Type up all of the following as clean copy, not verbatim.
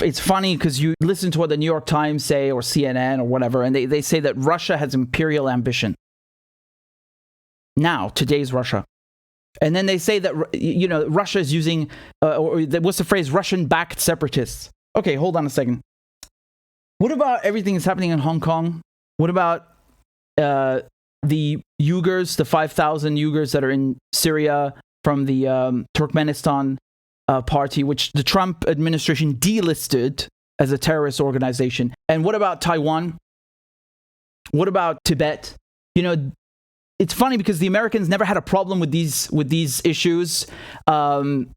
it's funny because you listen to what the New York Times say or CNN or whatever, and they say that Russia has imperial ambition. Now, today's Russia. And then they say that, Russia is using, what's the phrase, Russian-backed separatists. Okay, hold on a second. What about everything that's happening in Hong Kong? What about the Uyghurs, the 5,000 Uyghurs that are in Syria from the Turkmenistan party, which the Trump administration delisted as a terrorist organization? And what about Taiwan? What about Tibet? It's funny because the Americans never had a problem with these issues until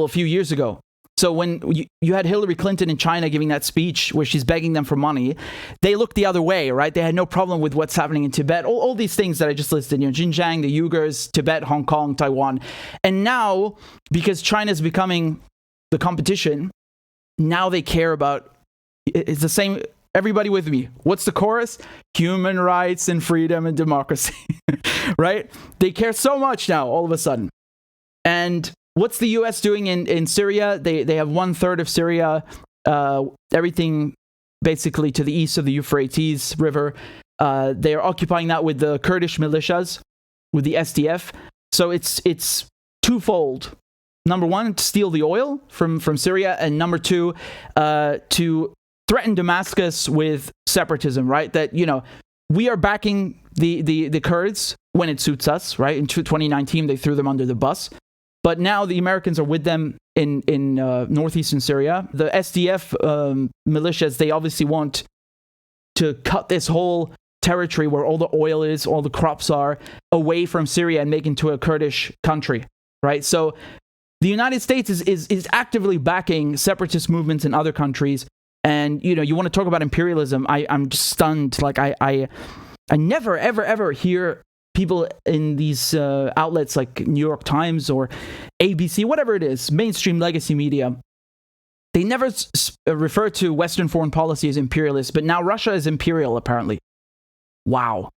a few years ago. So when you had Hillary Clinton in China giving that speech where she's begging them for money, they looked the other way, right? They had no problem with what's happening in Tibet, all these things that I just listed, Xinjiang, the Uyghurs, Tibet, Hong Kong, Taiwan. And now, because China's becoming the competition, now they care about, it's the same. Everybody with me. What's the chorus? Human rights and freedom and democracy, right? They care so much now, all of a sudden. And what's the U.S. doing in Syria? They have 1/3 of Syria, everything basically to the east of the Euphrates River. They are occupying that with the Kurdish militias, with the SDF. So it's twofold. Number one, to steal the oil from Syria, and number two, to threaten Damascus with separatism, right? That, we are backing the Kurds when it suits us, right? In 2019, they threw them under the bus. But now the Americans are with them in northeastern Syria. The SDF militias, they obviously want to cut this whole territory where all the oil is, all the crops are, away from Syria and make it into a Kurdish country, right? So the United States is actively backing separatist movements in other countries. And, you want to talk about imperialism. I'm just stunned. Like, I never, ever, ever hear people in these outlets like New York Times or ABC, whatever it is, mainstream legacy media. They never refer to Western foreign policy as imperialist, but now Russia is imperial, apparently. Wow.